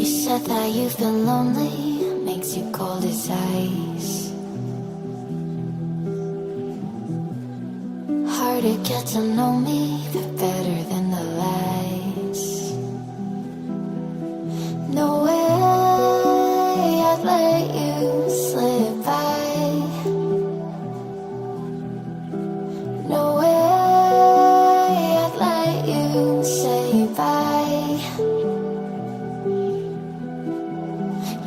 said that you've been lonely, makes you cold as ice. Hard to get to know me, but better than the lies. No way I'd let you slip by. No way I'd let you say bye.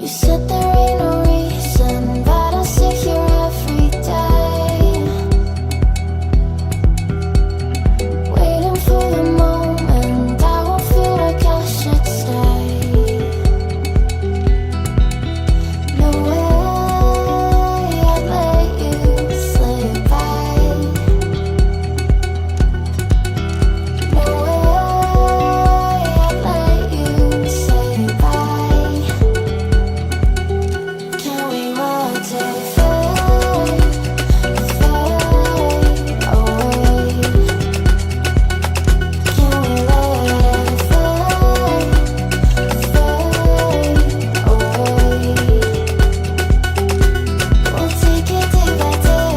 You said there ain't no reason, but I'll sit here every day, waiting for the moment I won't feel like I should stay. No way I'd let you slip by. No way I'd let you say bye. Can we watch it fade, fade away? Can we let it fade, fade away? We'll take it day by day.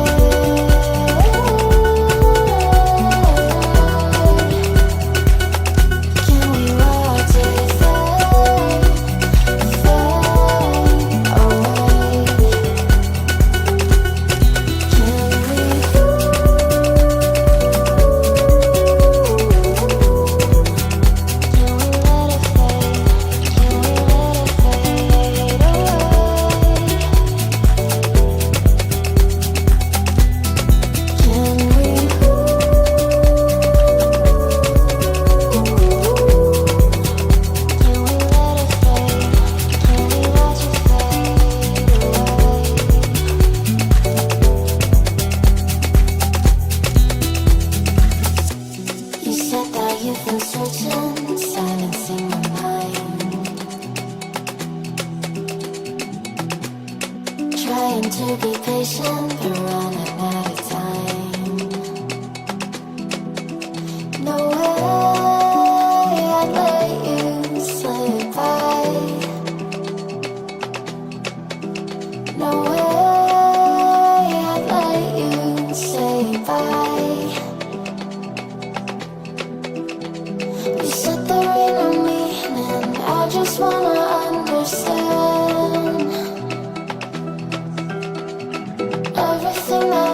Can we watch it fade, fade away? You said that you've been searching, silencing my mind, trying to be patient, but running out of time. No way I'd let you slip by. No way I'd let you say bye. You said there ain't no meaning, I just wanna understand everything that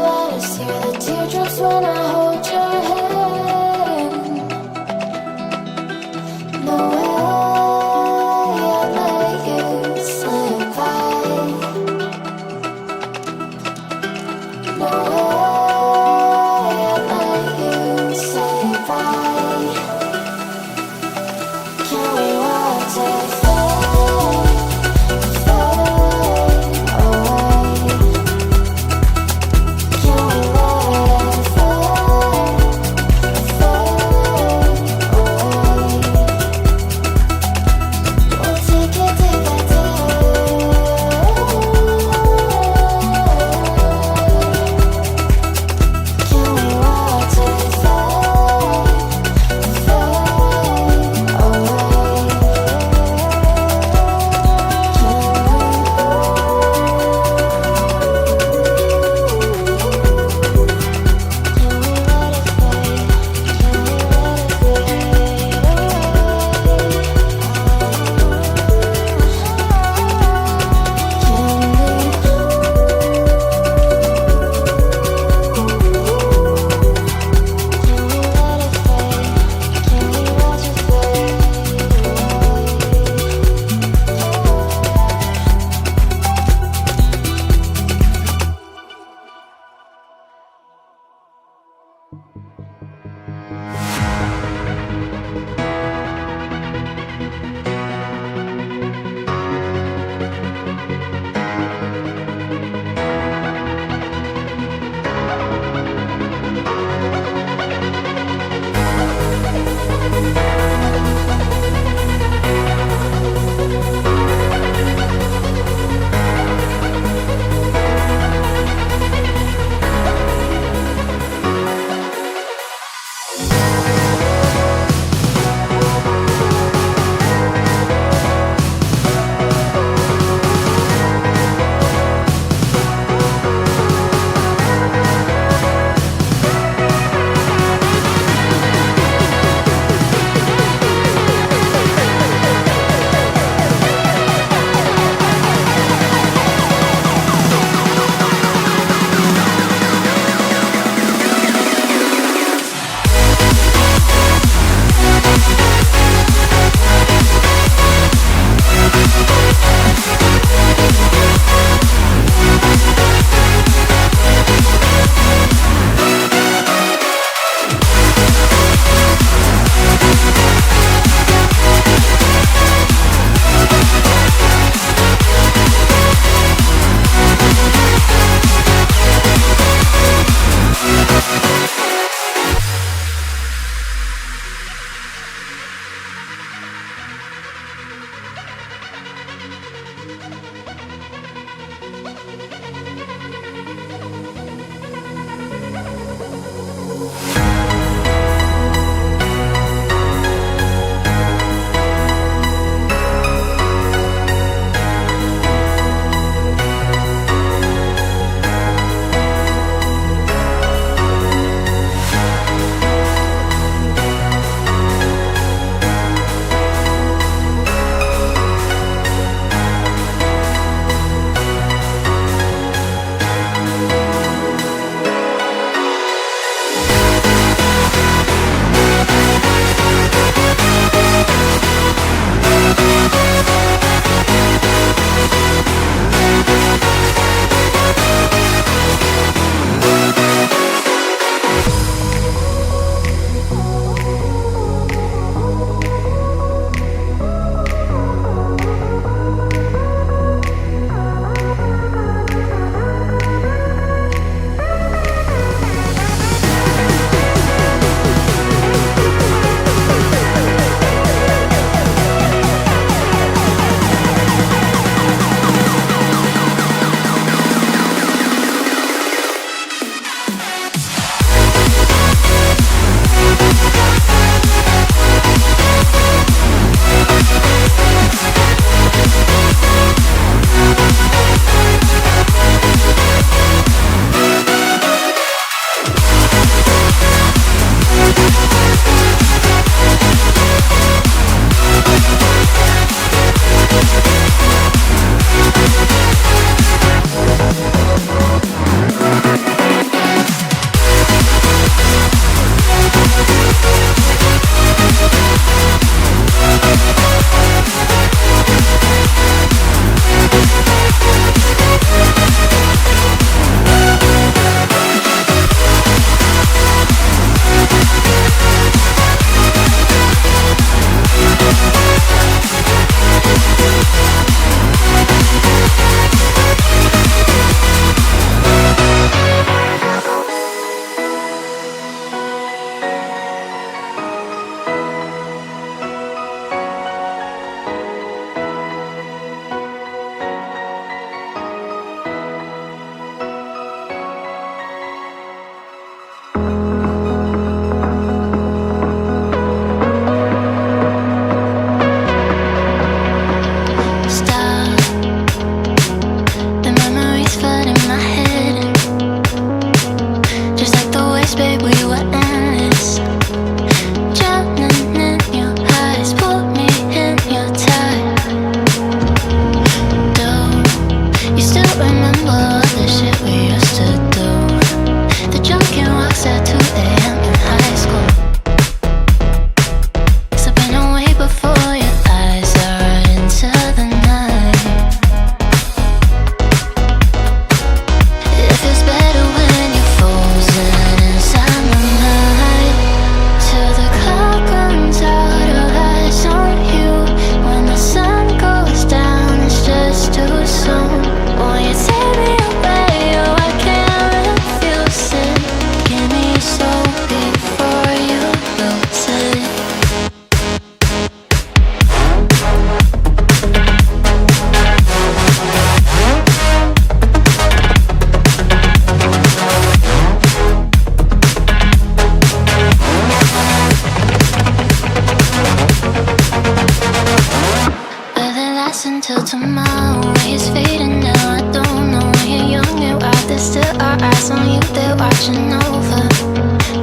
dance until tomorrow is fading now. I don't know when you're young and wild. There's still our eyes on you, they're watching over.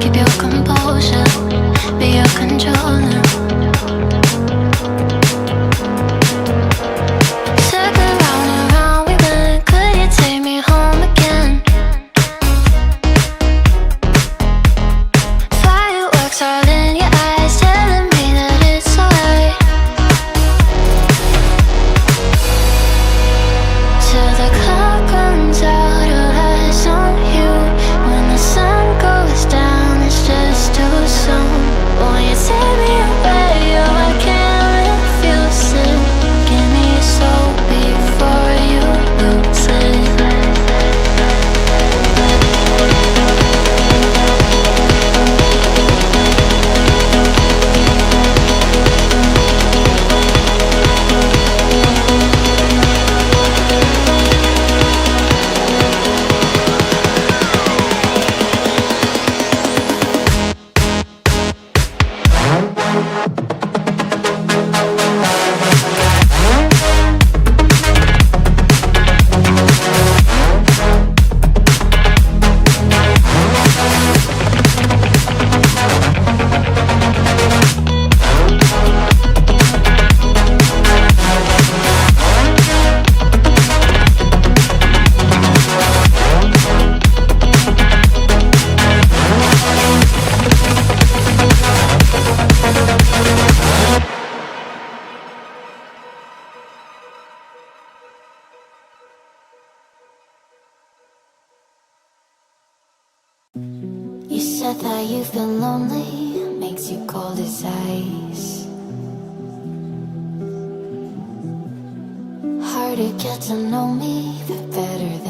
Keep your composure, be your controller. Circle round and round we went. Could you take me home again? Fireworks all in your eyes, telling me that it's alright. Till the clock runs out, all eyes on you. When the sun goes down, it's just too soon. Won't you take me away? Oh, I can't refuse it. Give me your soul before you lose it. You said that you've been lonely, makes you cold as ice. Hard to get to know me, the better that